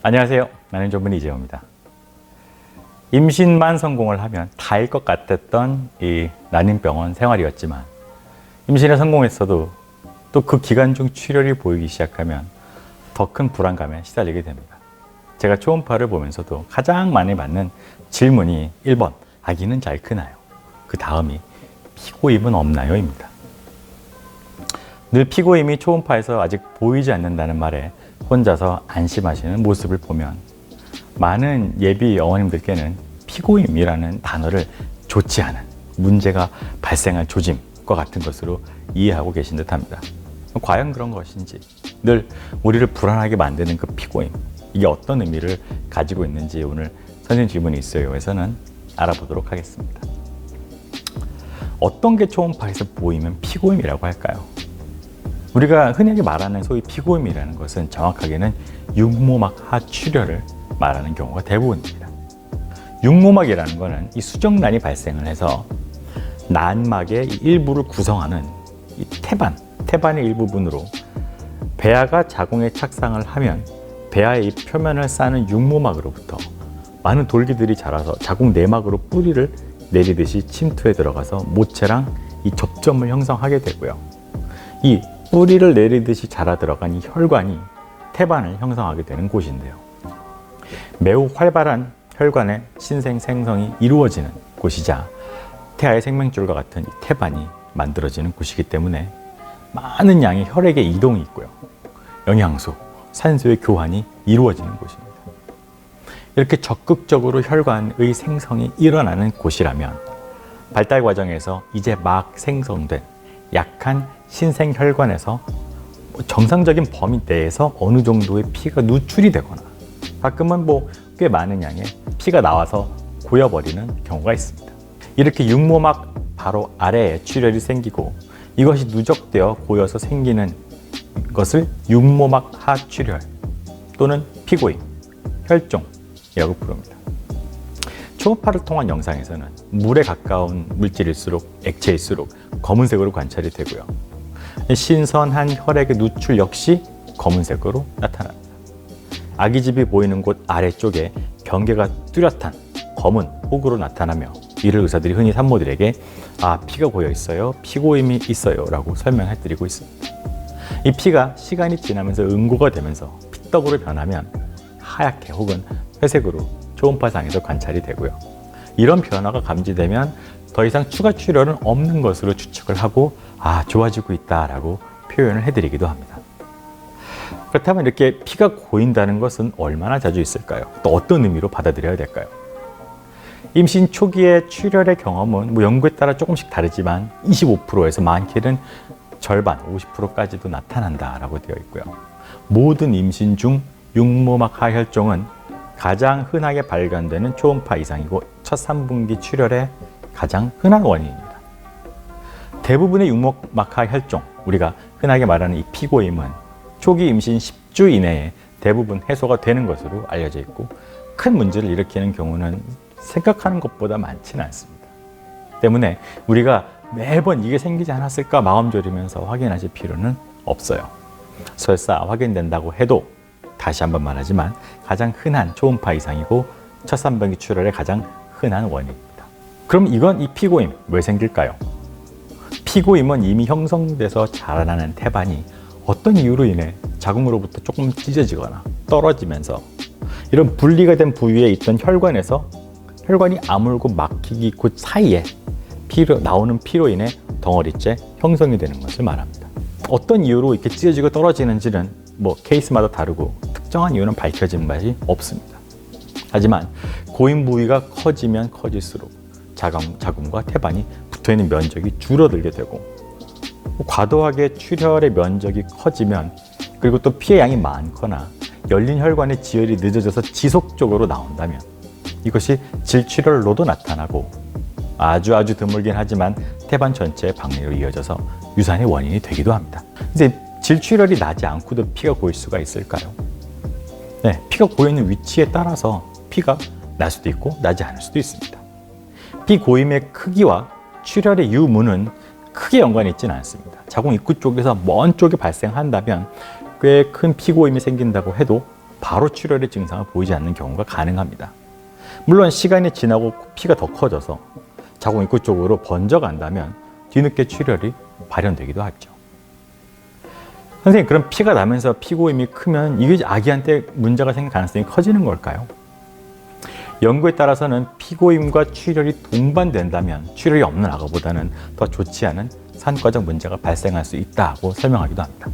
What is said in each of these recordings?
안녕하세요. 나는 전문의 이재호입니다. 임신만 성공을 하면 다일 것 같았던 이 난임병원 생활이었지만 임신에 성공했어도 또 그 기간 중 출혈이 보이기 시작하면 더 큰 불안감에 시달리게 됩니다. 제가 초음파를 보면서도 가장 많이 받는 질문이 1번, 아기는 잘 크나요? 그 다음이 피고임은 없나요? 입니다. 늘 피고임이 초음파에서 아직 보이지 않는다는 말에 혼자서 안심하시는 모습을 보면 많은 예비 어머님들께는 피고임이라는 단어를 좋지 않은 문제가 발생할 조짐과 같은 것으로 이해하고 계신 듯합니다. 과연 그런 것인지, 늘 우리를 불안하게 만드는 그 피고임, 이게 어떤 의미를 가지고 있는지 오늘 선생님 질문이 있어요에서는 알아보도록 하겠습니다. 어떤 게 초음파에서 보이면 피고임이라고 할까요? 우리가 흔히 말하는 소위 피고임이라는 것은 정확하게는 육모막 하출혈을 말하는 경우가 대부분입니다. 육모막이라는 것은 이 수정란이 발생을 해서 난막의 일부를 구성하는 이 태반의 일부분으로 배아가 자궁에 착상을 하면 배아의 이 표면을 싸는 육모막으로부터 많은 돌기들이 자라서 자궁 내막으로 뿌리를 내리듯이 침투해 들어가서 모체랑 이 접점을 형성하게 되고요. 이 뿌리를 내리듯이 자라 들어간 이 혈관이 태반을 형성하게 되는 곳인데요. 매우 활발한 혈관의 신생 생성이 이루어지는 곳이자 태아의 생명줄과 같은 이 태반이 만들어지는 곳이기 때문에 많은 양의 혈액의 이동이 있고요. 영양소, 산소의 교환이 이루어지는 곳입니다. 이렇게 적극적으로 혈관의 생성이 일어나는 곳이라면 발달 과정에서 이제 막 생성된 약한 신생혈관에서 정상적인 범위 내에서 어느 정도의 피가 누출이 되거나 가끔은 꽤 많은 양의 피가 나와서 고여버리는 경우가 있습니다. 이렇게 육모막 바로 아래에 출혈이 생기고 이것이 누적되어 고여서 생기는 것을 육모막 하출혈 또는 피고임, 혈종이라고 부릅니다. 초음파를 통한 영상에서는 물에 가까운 물질일수록 액체일수록 검은색으로 관찰이 되고요. 신선한 혈액의 누출 역시 검은색으로 나타납니다. 아기집이 보이는 곳 아래쪽에 경계가 뚜렷한 검은 혹으로 나타나며 이를 의사들이 흔히 산모들에게 피가 고여 있어요, 피고임이 있어요 라고 설명해 드리고 있습니다. 이 피가 시간이 지나면서 응고가 되면서 피떡으로 변하면 하얗게 혹은 회색으로 초음파상에서 관찰이 되고요. 이런 변화가 감지되면 더 이상 추가 출혈은 없는 것으로 추측을 하고 좋아지고 있다라고 표현을 해드리기도 합니다. 그렇다면 이렇게 피가 고인다는 것은 얼마나 자주 있을까요? 또 어떤 의미로 받아들여야 될까요? 임신 초기의 출혈의 경험은 연구에 따라 조금씩 다르지만 25%에서 많게는 절반, 50%까지도 나타난다라고 되어 있고요. 모든 임신 중 육모막 하혈종은 가장 흔하게 발견되는 초음파 이상이고 첫 3분기 출혈의 가장 흔한 원인입니다. 대부분의 육모막 하혈종, 우리가 흔하게 말하는 이 피고임은 초기 임신 10주 이내에 대부분 해소가 되는 것으로 알려져 있고 큰 문제를 일으키는 경우는 생각하는 것보다 많지는 않습니다. 때문에 우리가 매번 이게 생기지 않았을까 마음 졸이면서 확인하실 필요는 없어요. 설사 확인된다고 해도 다시 한번 말하지만 가장 흔한 초음파 이상이고 첫 3분기 출혈의 가장 흔한 원인입니다. 그럼 이 피고임 왜 생길까요? 피고임은 이미 형성돼서 자라나는 태반이 어떤 이유로 인해 자궁으로부터 조금 찢어지거나 떨어지면서 이런 분리가 된 부위에 있던 혈관이 아물고 막히기 그 사이에 나오는 피로 인해 덩어리째 형성이 되는 것을 말합니다. 어떤 이유로 이렇게 찢어지고 떨어지는지는 케이스마다 다르고 특정한 이유는 밝혀진 바이 없습니다. 하지만 고임 부위가 커지면 커질수록 자궁과 태반이 붙어있는 면적이 줄어들게 되고 과도하게 출혈의 면적이 커지면 그리고 또 피의 양이 많거나 열린 혈관의 지혈이 늦어져서 지속적으로 나온다면 이것이 질출혈로도 나타나고 아주 드물긴 하지만 태반 전체의 박리로 이어져서 유산의 원인이 되기도 합니다. 이제 질출혈이 나지 않고도 피가 고일 수가 있을까요? 네, 피가 고이는 위치에 따라서 피가 날 수도 있고 나지 않을 수도 있습니다. 피고임의 크기와 출혈의 유무는 크게 연관이 있지는 않습니다. 자궁 입구 쪽에서 먼 쪽에 발생한다면 꽤 큰 피고임이 생긴다고 해도 바로 출혈의 증상을 보이지 않는 경우가 가능합니다. 물론 시간이 지나고 피가 더 커져서 자궁 입구 쪽으로 번져간다면 뒤늦게 출혈이 발현되기도 하죠. 선생님, 그럼 피가 나면서 피고임이 크면 이게 아기한테 문제가 생길 가능성이 커지는 걸까요? 연구에 따라서는 피고임과 출혈이 동반된다면 출혈이 없는 아가보다는 더 좋지 않은 산과적 문제가 발생할 수 있다고 설명하기도 합니다.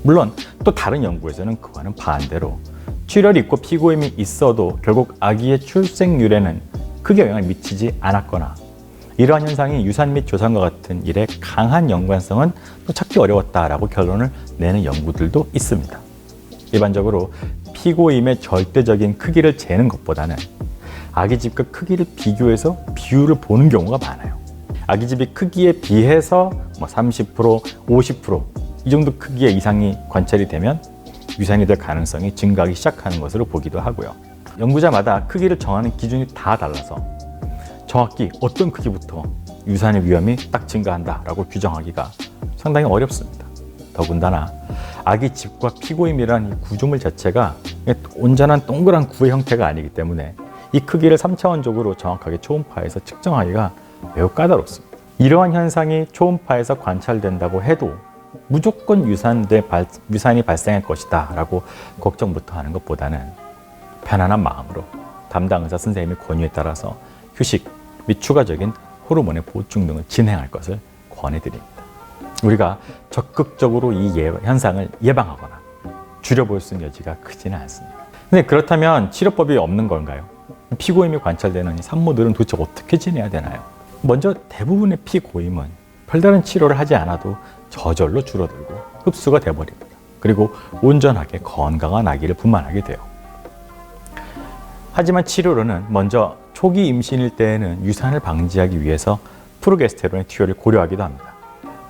물론 또 다른 연구에서는 그와는 반대로 출혈이 있고 피고임이 있어도 결국 아기의 출생률에는 크게 영향을 미치지 않았거나 이러한 현상이 유산 및 조산과 같은 일에 강한 연관성은 또 찾기 어려웠다라고 결론을 내는 연구들도 있습니다. 일반적으로 피고임의 절대적인 크기를 재는 것보다는 아기집과 크기를 비교해서 비율을 보는 경우가 많아요. 아기집이 크기에 비해서 30%, 50%이 정도 크기의 이상이 관찰이 되면 유산이 될 가능성이 증가하기 시작하는 것으로 보기도 하고요. 연구자마다 크기를 정하는 기준이 다 달라서 정확히 어떤 크기부터 유산의 위험이 딱 증가한다라고 규정하기가 상당히 어렵습니다. 더군다나 아기 집과 피고임이라는 이 구조물 자체가 온전한 동그란 구의 형태가 아니기 때문에 이 크기를 3차원적으로 정확하게 초음파에서 측정하기가 매우 까다롭습니다. 이러한 현상이 초음파에서 관찰된다고 해도 무조건 유산이 발생할 것이다 라고 걱정부터 하는 것보다는 편안한 마음으로 담당 의사 선생님의 권유에 따라서 휴식 및 추가적인 호르몬의 보충 등을 진행할 것을 권해드립니다. 우리가 적극적으로 이 현상을 예방하거나 줄여볼 수 있는 여지가 크지는 않습니다. 근데 그렇다면 치료법이 없는 건가요? 피고임이 관찰되는 이 산모들은 도대체 어떻게 지내야 되나요? 먼저 대부분의 피고임은 별다른 치료를 하지 않아도 저절로 줄어들고 흡수가 돼버립니다. 그리고 온전하게 건강한 아기를 분만하게 돼요. 하지만 치료로는 먼저 초기 임신일 때에는 유산을 방지하기 위해서 프로게스테론의 투여를 고려하기도 합니다.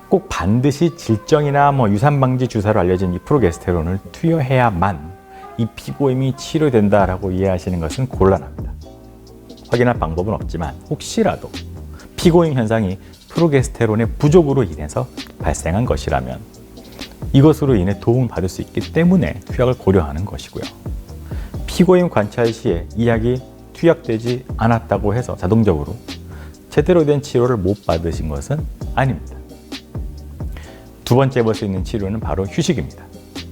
꼭 반드시 질정이나 유산 방지 주사로 알려진 이 프로게스테론을 투여해야만 이 피고임이 치료된다라고 이해하시는 것은 곤란합니다. 확인할 방법은 없지만 혹시라도 피고임 현상이 프로게스테론의 부족으로 인해서 발생한 것이라면 이것으로 인해 도움을 받을 수 있기 때문에 투약을 고려하는 것이고요. 피고임 관찰 시에 이 약이 투약되지 않았다고 해서 자동적으로 제대로 된 치료를 못 받으신 것은 아닙니다. 두 번째 해볼 수 있는 치료는 바로 휴식입니다.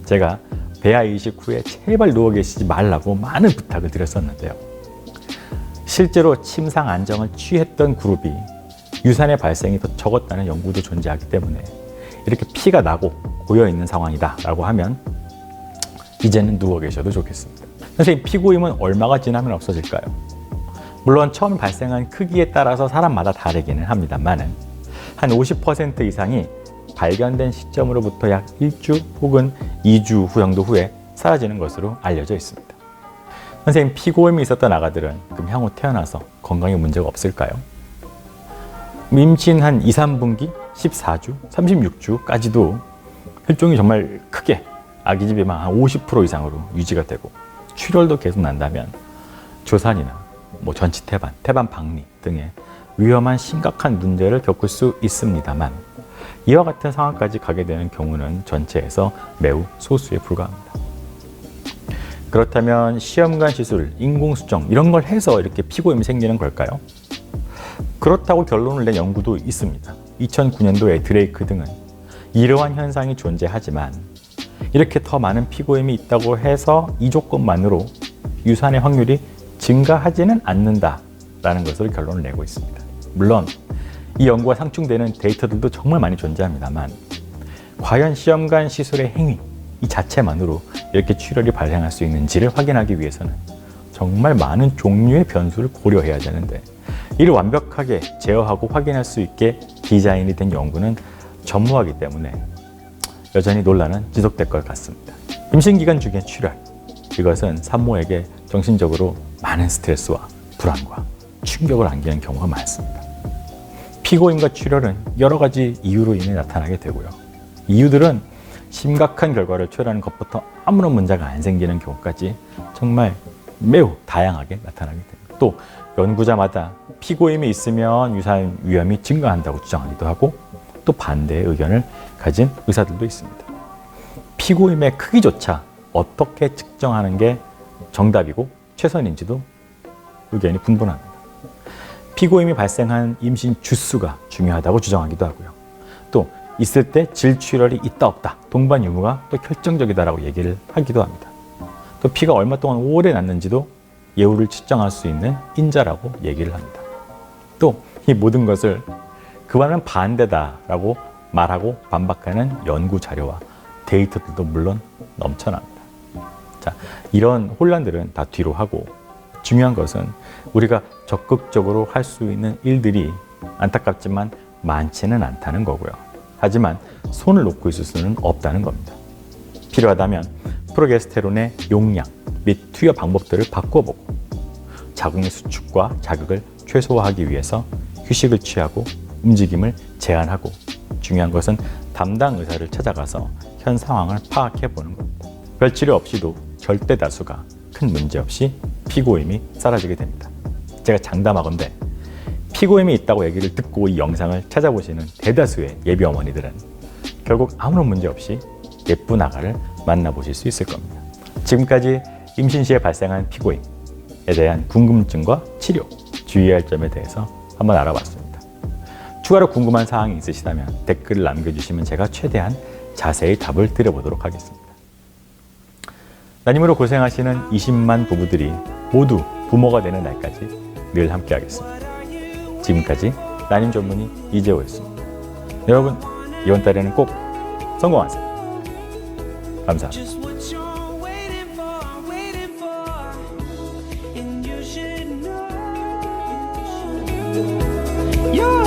제가 배아 이식 후에 제발 누워 계시지 말라고 많은 부탁을 드렸었는데요. 실제로 침상 안정을 취했던 그룹이 유산의 발생이 더 적었다는 연구도 존재하기 때문에 이렇게 피가 나고 고여있는 상황이다 라고 하면 이제는 누워 계셔도 좋겠습니다. 선생님, 피고임은 얼마가 지나면 없어질까요? 물론 처음 발생한 크기에 따라서 사람마다 다르기는 합니다만 한 50% 이상이 발견된 시점으로부터 약 1주 혹은 2주 정도 후에 사라지는 것으로 알려져 있습니다. 선생님, 피고임이 있었던 아가들은 그럼 향후 태어나서 건강에 문제가 없을까요? 임신 한 2, 3분기, 14주, 36주까지도 혈종이 정말 크게 아기집에만 한 50% 이상으로 유지가 되고 출혈도 계속 난다면 조산이나 전치 태반 박리 등의 위험한 심각한 문제를 겪을 수 있습니다만 이와 같은 상황까지 가게 되는 경우는 전체에서 매우 소수에 불과합니다. 그렇다면 시험관 시술, 인공수정 이런 걸 해서 이렇게 피고임이 생기는 걸까요? 그렇다고 결론을 낸 연구도 있습니다. 2009년도에 드레이크 등은 이러한 현상이 존재하지만 이렇게 더 많은 피고임이 있다고 해서 이 조건만으로 유산의 확률이 증가하지는 않는다라는 것을 결론을 내고 있습니다. 물론 이 연구와 상충되는 데이터들도 정말 많이 존재합니다만 과연 시험관 시술의 행위 이 자체만으로 이렇게 출혈이 발생할 수 있는지를 확인하기 위해서는 정말 많은 종류의 변수를 고려해야 되는데 이를 완벽하게 제어하고 확인할 수 있게 디자인이 된 연구는 전무하기 때문에 여전히 논란은 지속될 것 같습니다. 임신기간 중에 출혈, 이것은 산모에게 정신적으로 많은 스트레스와 불안과 충격을 안기는 경우가 많습니다. 피고임과 출혈은 여러 가지 이유로 인해 나타나게 되고요. 이유들은 심각한 결과를 초래하는 것부터 아무런 문제가 안 생기는 경우까지 정말 매우 다양하게 나타나게 됩니다. 또 연구자마다 피고임이 있으면 유산 위험이 증가한다고 주장하기도 하고 또 반대의 의견을 가진 의사들도 있습니다. 피고임의 크기조차 어떻게 측정하는 게 정답이고 최선인지도 의견이 분분합니다. 피고임이 발생한 임신 주수가 중요하다고 주장하기도 하고요. 또 있을 때 질출혈이 있다 없다, 동반 유무가 또 결정적이다라고 얘기를 하기도 합니다. 또 피가 얼마 동안 오래 났는지도 예후를 측정할 수 있는 인자라고 얘기를 합니다. 또 이 모든 것을 그와는 반대다라고 말하고 반박하는 연구 자료와 데이터들도 물론 넘쳐납니다. 자, 이런 혼란들은 다 뒤로 하고 중요한 것은 우리가 적극적으로 할 수 있는 일들이 안타깝지만 많지는 않다는 거고요. 하지만 손을 놓고 있을 수는 없다는 겁니다. 필요하다면 프로게스테론의 용량 및 투여 방법들을 바꿔보고 자궁의 수축과 자극을 최소화하기 위해서 휴식을 취하고 움직임을 제한하고 중요한 것은 담당 의사를 찾아가서 현 상황을 파악해 보는 겁니다. 별 치료 없이도 절대 다수가 큰 문제 없이 피고임이 사라지게 됩니다. 제가 장담하건대 피고임이 있다고 얘기를 듣고 이 영상을 찾아보시는 대다수의 예비 어머니들은 결국 아무런 문제 없이 예쁜 아가를 만나보실 수 있을 겁니다. 지금까지 임신 시에 발생한 피고임에 대한 궁금증과 치료, 주의해야 할 점에 대해서 한번 알아봤습니다. 추가로 궁금한 사항이 있으시다면 댓글을 남겨주시면 제가 최대한 자세히 답을 드려보도록 하겠습니다. 따님으로 고생하시는 20만 부부들이 모두 부모가 되는 날까지 늘 함께 하겠습니다. 지금까지 따님 전문의 이재호였습니다. 여러분, 이번 달에는 꼭 성공하세요. 감사합니다. You're